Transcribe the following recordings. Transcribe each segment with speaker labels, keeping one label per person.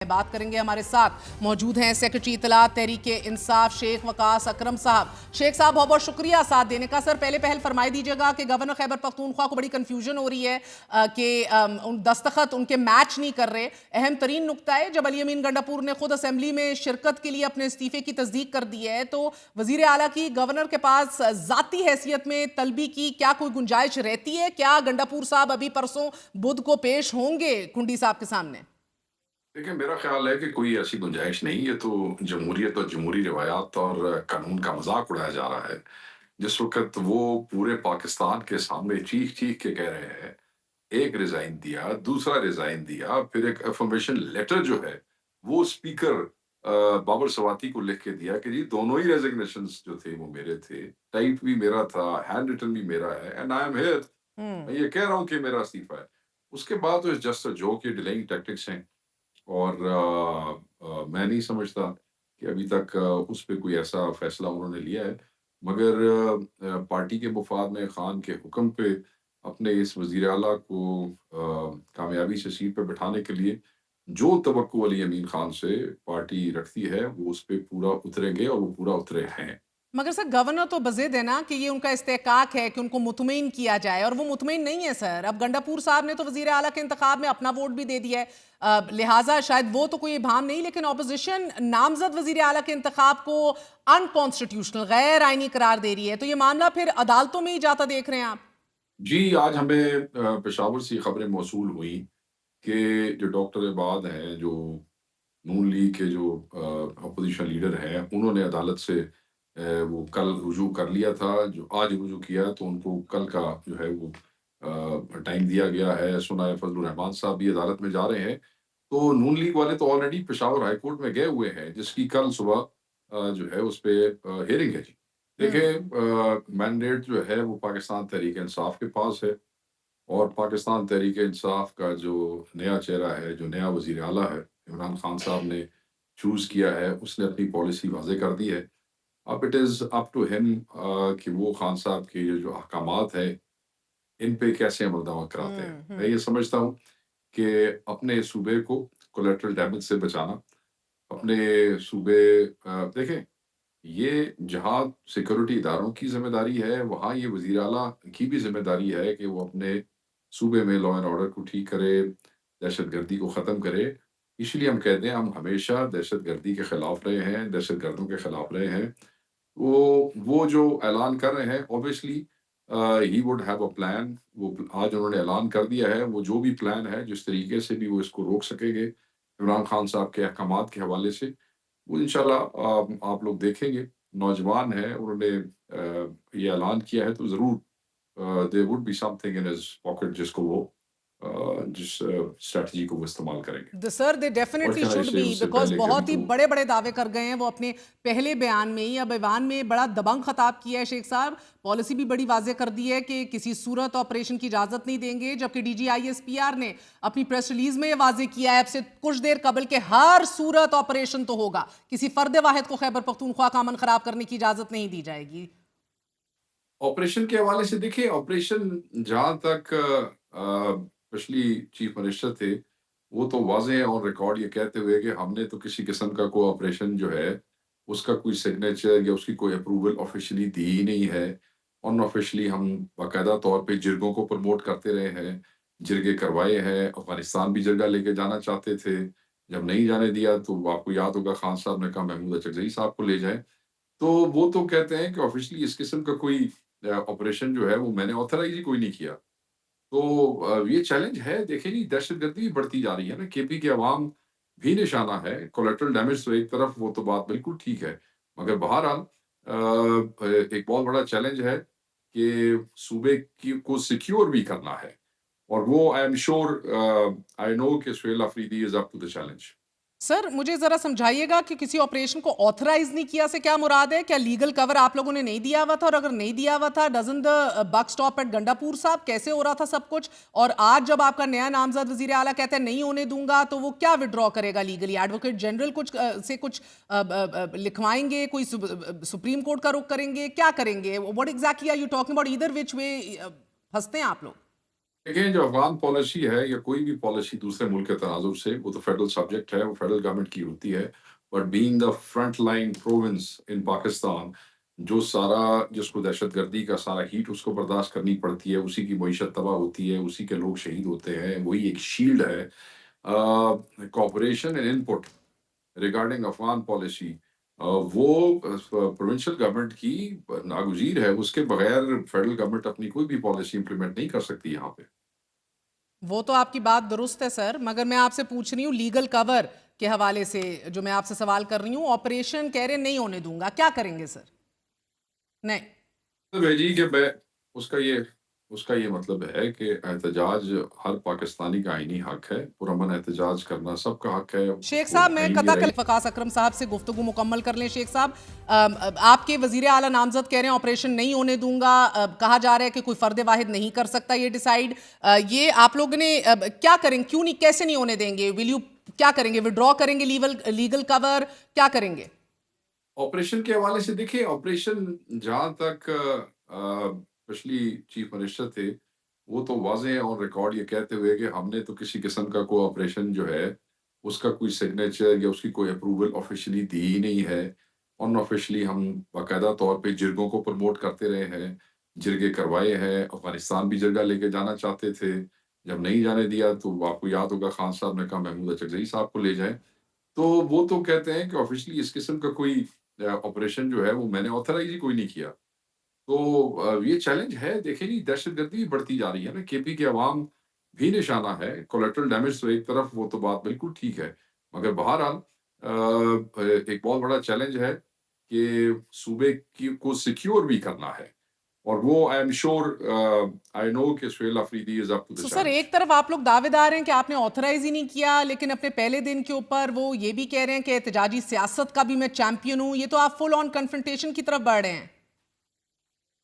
Speaker 1: बात करेंगे। हमारे साथ मौजूद हैं सेक्रेटरी इत्तलात तहरीक इंसाफ शेख वकास अकरम साहब। शेख साहब बहुत बहुत शुक्रिया साथ देने का। सर पहले पहल फरमाई दीजिएगा कि गवर्नर खैबर पख्तूनख्वा को बड़ी कंफ्यूजन हो रही है कि दस्तखत उनके मैच नहीं कर रहे। अहम तरीन नुक्ता है जब अली अमीन गंडापुर ने खुद असेंबली में शिरकत के लिए अपने इस्तीफे की तस्दीक कर दी है तो वजीर आला की गवर्नर के पास जाती हैसियत में तलबी की क्या कोई गुंजाइश रहती है? क्या गंडापुर साहब अभी परसों बुध को पेश होंगे कुंडी साहब के सामने?
Speaker 2: देखिए, मेरा ख्याल है कि कोई ऐसी गुंजाइश नहीं। ये तो जमहूरियत और जमहूरी रिवायात और कानून का मजाक उड़ाया जा रहा है। जिस वक्त वो पूरे पाकिस्तान के सामने चीख चीख के कह रहे हैं, एक रिजाइन दिया, दूसरा रिजाइन दिया, फिर एक अफर्मेशन लेटर जो है वो स्पीकर बाबर सवाती को लिख के दिया कि जी दोनों ही रेजिग्नेशन जो थे वो मेरे थे, टाइप भी मेरा था, हैंड रिटन भी मेरा है, एंड आई एम हियर। मैं ये कह रहा हूँ कि मेरा इस्तीफा है। उसके बाद तो जस्ट अ जोक, ये डिलेइंग टैक्टिक्स हैं। और मैं नहीं समझता कि अभी तक उस पे कोई ऐसा फैसला उन्होंने लिया है। मगर पार्टी के मुफाद में खान के हुक्म पे अपने इस वज़ीर आला को कामयाबी से सीट पे बिठाने के लिए जो तवक्को अली अमीन खान से पार्टी रखती है, वो उस पे पूरा उतरेंगे और वो पूरा उतरे हैं।
Speaker 1: मगर सर गवर्नर तो बज़िद है ना कि ये उनका इस्तेहकाक है कि उनको मुतमईन किया जाए और वो मुतमईन नहीं है सर। अब गंडापुर साहब ने तो वजीर आला के इंतखाब में अपना वोट भी दे दिया है, लिहाजा शायद वो तो कोई इबाम नहीं, लेकिन ऑपोजिशन नामजद वजीर आला के इंतखाब को अनकॉन्स्टिट्यूशनल गैर आइनी करार दे रही है। तो ये मामला फिर अदालतों में ही जाता देख रहे हैं आप?
Speaker 2: जी, आज हमें पेशावर से खबरें मौसूल हुई कि जो डॉक्टर इबाद हैं, जो नून लीग के जो अपोजिशन लीडर हैं, उन्होंने अदालत से वो कल रुजू कर लिया था, जो आज रुजू किया तो उनको कल का जो है वो टाइम दिया गया है। सुना है फजलुर रहमान साहब भी अदालत में जा रहे हैं। तो नून लीग वाले तो ऑलरेडी पेशावर हाई कोर्ट में गए हुए हैं, जिसकी कल सुबह जो है उस पे हियरिंग है जी। देखिए, मैंडेट जो है वो पाकिस्तान तहरीक इंसाफ के पास है, और पाकिस्तान तहरीक इंसाफ का जो नया चेहरा है, जो नया वज़ीर आला है, इमरान खान साहब ने चूज़ किया है, उसने अपनी पॉलिसी वाज़ेह कर दी है। अब it is up to him कि वो खान साहब के जो अहकामात हैं, इन पे कैसे अमल दरामद कराते हैं। मैं ये समझता हूँ कि अपने सूबे को कोलेटरल डैमेज से बचाना, अपने सूबे देखें, ये जहाँ सिक्योरिटी इदारों की ज़िम्मेदारी है, वहाँ ये वज़ीर आला की भी ज़िम्मेदारी है कि वो अपने सूबे में लॉ एंड ऑर्डर को ठीक करे, दहशतगर्दी को ख़त्म करे। इसलिए हम कहते हैं, हम हमेशा दहशतगर्दी के खिलाफ रहे हैं, दहशतगर्दों के खिलाफ रहे हैं। वो जो ऐलान कर रहे हैं, obviously he would have a plan. वो आज उन्होंने ऐलान कर दिया है, वो जो भी प्लान है, जिस तरीके से भी वो इसको रोक सकेंगे, इमरान खान साहब के अहकामात के हवाले से, वो इंशाल्लाह आप लोग देखेंगे। नौजवान है, उन्होंने ये ऐलान किया है तो ज़रूर there would be something in his pocket जिसको वो जिस स्ट्रैटेजी को वो इस्तेमाल करेंगे।
Speaker 1: Sir they
Speaker 2: what
Speaker 1: definitely
Speaker 2: can I
Speaker 1: should
Speaker 2: say
Speaker 1: be,
Speaker 2: उससे
Speaker 1: बिकॉज
Speaker 2: पहले कि अभी
Speaker 1: बहुत ही
Speaker 2: तो
Speaker 1: बड़े बड़े दावे कर गए हैं वो अपने पहले बयान में ही। अब बयान में बड़ा दबंग खताब किया है शेख साहब। पॉलिसी भी बड़ी वाजे कर दी है कि किसी सूरत ऑपरेशन की इजाजत नहीं देंगे, जबकि DGISPR ने अपनी प्रेस रिलीज में ये वाजे किया है अब से कुछ देर कबल के हर सूरत ऑपरेशन तो होगा, किसी फर्द वाहिद को खैबर पख्तूनख्वा का अमन खराब करने की इजाजत नहीं दी जाएगी।
Speaker 2: ऑपरेशन के हवाले से देखिए, ऑपरेशन जहाँ तक पिछली चीफ मिनिस्टर थे, वो तो वाज़ेह है ऑन रिकॉर्ड ये कहते हुए कि हमने तो किसी किस्म का कोई ऑपरेशन जो है, उसका कोई सिग्नेचर या उसकी कोई अप्रूवल ऑफ़िशियली दी ही नहीं है। अनऑफ़िशियली हम बाकायदा तौर पे जिरगों को प्रमोट करते रहे हैं, जिरगे करवाए हैं, अफ़गानिस्तान भी जिरगा लेके जाना चाहते थे। जब नहीं जाने दिया तो आपको याद होगा खान साहब ने कहा महमूद अचकज़ई साहब को ले जाएँ। तो वो तो कहते हैं कि ऑफ़िशियली इस किस्म का कोई ऑपरेशन जो है वो मैंने ऑथराइज़ ही कोई नहीं किया। तो ये चैलेंज है। देखिए जी, दहशतगर्दी भी बढ़ती जा रही है ना, केपी की अवाम भी निशाना है। कोलैटरल डैमेज तो एक तरफ, वो तो बात बिल्कुल ठीक है। मगर बहरहाल एक बहुत बड़ा चैलेंज है कि सूबे की को सिक्योर भी करना है, और वो I am sure, I know कि Suhail Afridi is up to the challenge.
Speaker 1: Sir मुझे जरा समझाइएगा कि किसी ऑपरेशन को ऑथराइज नहीं किया से क्या मुराद है? क्या लीगल कवर आप लोगों ने नहीं दिया हुआ था? और अगर नहीं दिया हुआ था, doesn't the buck stop at Gandapur साहब? कैसे हो रहा था सब कुछ? और आज जब आपका नया नामजद वजीर आला कहते हैं नहीं होने दूंगा, तो वो क्या विड्रॉ करेगा लीगली? एडवोकेट जनरल कुछ से कुछ लिखवाएंगे? कोई सुप्रीम कोर्ट का रुख करेंगे? क्या करेंगे? What exactly are you talking about? Either which way फंसते हैं आप लोग?
Speaker 2: देखें, जो अफ़गान पॉलिसी है या कोई भी पॉलिसी दूसरे मुल्क के तनाज़ुर से, वो तो फेडरल सब्जेक्ट है, वो फेडरल गवर्नमेंट की होती है। But being the front line province इन पाकिस्तान, जो सारा जिसको दहशतगर्दी का सारा हीट उसको बर्दाश्त करनी पड़ती है, उसी की मईशत तबाह होती है, उसी के लोग शहीद होते हैं, वही एक शील्ड है। Cooperation and input regarding Afghan policy वो प्रोविंशियल गवर्नमेंट की नागुज़ीर है, उसके बगैर फेडरल गवर्नमेंट अपनी कोई भी पॉलिसी इम्प्लीमेंट नहीं कर सकती यहाँ पे।
Speaker 1: वो तो आपकी बात दुरुस्त है सर, मगर मैं आपसे पूछ रही हूँ लीगल कवर के हवाले से, जो मैं आपसे सवाल कर रही हूँ, ऑपरेशन कह रहे नहीं होने दूंगा, क्या करेंगे सर? नहीं।
Speaker 2: मतलब है जी कि मैं उसका ये उसका ये मतलब है कि एहतजाज हर पाकिस्तानी का आईनी हक है, पुरअमन एहतजाज करना सबका हक है,
Speaker 1: शेख
Speaker 2: उसको
Speaker 1: साहब, मैं
Speaker 2: आईनी
Speaker 1: कता कल
Speaker 2: राइट।
Speaker 1: वकास अकरम साहब से गुफ्तगू मुकम्मल कर लें। शेख साहब, आपके वजीर आला नामजद कह रहे हैं ऑपरेशन नहीं होने दूंगा, कहा जा रहा है कि कोई फर्द वाहिद नहीं कर सकता ये डिसाइड, ये आप लोगों ने क्या करेंगे, क्यों नहीं, कैसे नहीं होने देंगे? विल यू क्या करेंगे, विड्रॉ करेंगे लीगल कवर, क्या करेंगे?
Speaker 2: ऑपरेशन के हवाले से देखिए, ऑपरेशन जहाँ तक पिछली चीफ मिनिस्टर थे, वो तो वाज़ेह ऑन रिकॉर्ड ये कहते हुए कि हमने तो किसी किस्म का कोई ऑपरेशन जो है, उसका कोई सिग्नेचर या उसकी कोई अप्रूवल ऑफ़िशियली दी ही नहीं है। अनऑफ़िशियली हम बाकायदा तौर पे जिरगों को प्रमोट करते रहे हैं, जिरगे करवाए हैं, अफ़गानिस्तान भी जिरगा लेके जाना चाहते थे। जब नहीं जाने दिया तो आपको याद होगा खान साहब ने कहा महमूद अचकज़ई साहब को ले जाएँ। तो वो तो कहते हैं कि ऑफ़िशियली इस किस्म का कोई ऑपरेशन जो है वो मैंने ऑथराइज़ ही कोई नहीं किया। तो ये चैलेंज है, देखिए जी दहशतगर्दी भी बढ़ती जा रही है ना, केपी के अवाम भी निशाना है, कोलैटरल डैमेज तो एक तरफ, वो तो बात बिल्कुल ठीक है। मगर बहरहाल एक बहुत बड़ा चैलेंज है कि सूबे की को सिक्योर भी करना है और वो I am sure I know कि Suhail Afridi is up to the
Speaker 1: sir,
Speaker 2: challenge.
Speaker 1: एक तरफ आप लोग दावेदार हैं कि आपने ऑथराइज ही नहीं किया, लेकिन अपने पहले दिन के ऊपर वो ये भी कह रहे हैं कि एहतजाजी सियासत का भी मैं चैंपियन हूं, ये तो आप फुल ऑन कन्फ्रंटेशन की तरफ बढ़ रहे हैं।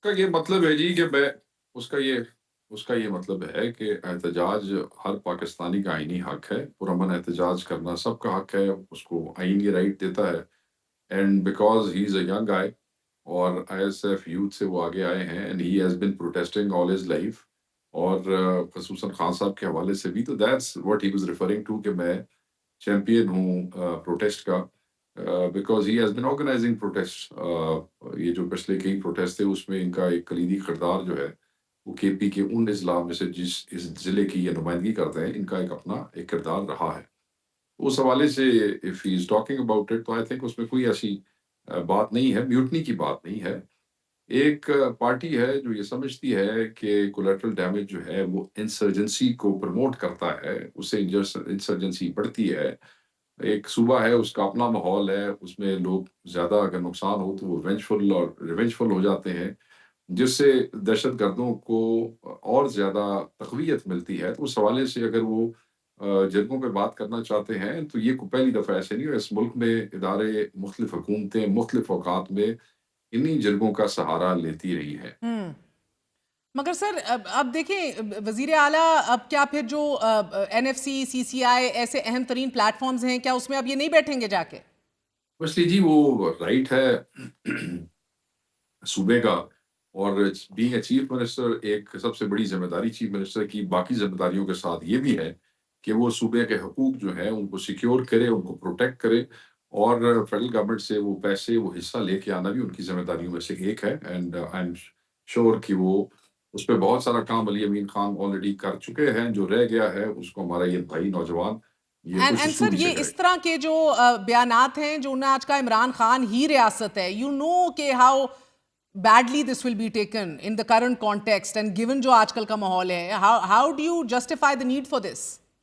Speaker 2: का ये मतलब है जी कि मैं उसका ये उसका ये मतलब है कि एहतजाज हर पाकिस्तानी का आईनी हक है, पुरअमन एहतजाज करना सबका हक है, उसको आइन ये राइट देता है। And because he is a young guy और आईएसएफ यूथ से वो आगे आए हैं and he has been protesting all his life और ख़ुसूसन खान साहब के हवाले से भी, तो that's what he was referring to कि मैं चैंपियन हूँ प्रोटेस्ट का, because he has been organising protest. ये जो पिछले कई प्रोटेस्ट थे उसमें इनका एक कलीदी किरदार जो है, वो केपी के उन अज़ला में से जिस इस ज़िले की ये नुमाइंदगी करते हैं, इनका एक अपना एक किरदार रहा है। उस हवाले से if he is talking about it, तो आई थिंक उसमें कोई ऐसी बात नहीं है, म्यूटनी की बात नहीं है। एक पार्टी है जो ये समझती है कि कोलैटरल डैमेज जो है वो इंसर्जेंसी को प्रमोट करता है, उससे इंसर्जेंसी बढ़ती है। एक सूबा है, उसका अपना माहौल है, उसमें लोग ज़्यादा अगर नुकसान हो तो वो वेंजफुल और रिवेंजफुल हो जाते हैं, जिससे दहशतगर्दों को और ज़्यादा तक़वियत मिलती है। तो उस हवाले से अगर वो जरगों पे बात करना चाहते हैं, तो ये को पहली दफ़ा ऐसे नहीं हुआ, इस मुल्क में इदारे, मुख्तलिफ़ हुकूमतें, मुख्तलिफ़ औक़ात में इन्हीं जरगों का सहारा लेती रही हैं।
Speaker 1: हम्म। मगर सर, अब देखें, वजीर आला, अब क्या फिर जो एनएफसी, सीसीआई ऐसे अहम तरीन प्लेटफॉर्म्स हैं, क्या उसमें अब ये नहीं बैठेंगे जाके?
Speaker 2: ऑब्वियसली जी वो राइट है सूबे का, और बीइंग अ चीफ मिनिस्टर एक सबसे बड़ी ज़िम्मेदारी चीफ मिनिस्टर की बाकी ज़िम्मेदारियों के साथ ये भी है कि वो सूबे के हकूक जो हैं उनको सिक्योर करे, उनको प्रोटेक्ट करे और फेडरल गवर्नमेंट से वो पैसे, वो हिस्सा लेके आना भी उनकी ज़िम्मेदारियों में से एक है। एंड आई एम श्योर कि वो उस पे बहुत सारा काम अली अमीन खान ऑलरेडी कर चुके हैं, जो रह गया है उसको हमारा ये भाई नौजवान ये
Speaker 1: एंड सर,
Speaker 2: पुरसुसूली
Speaker 1: ये
Speaker 2: से
Speaker 1: इस
Speaker 2: करेगा।
Speaker 1: तरह के जो बयानात हैं, जो ना आज का इमरान खान ही रियासत है, यू नो के how badly this will be taken in the current context, and given जो आजकल का माहौल है, how do you justify the need for this?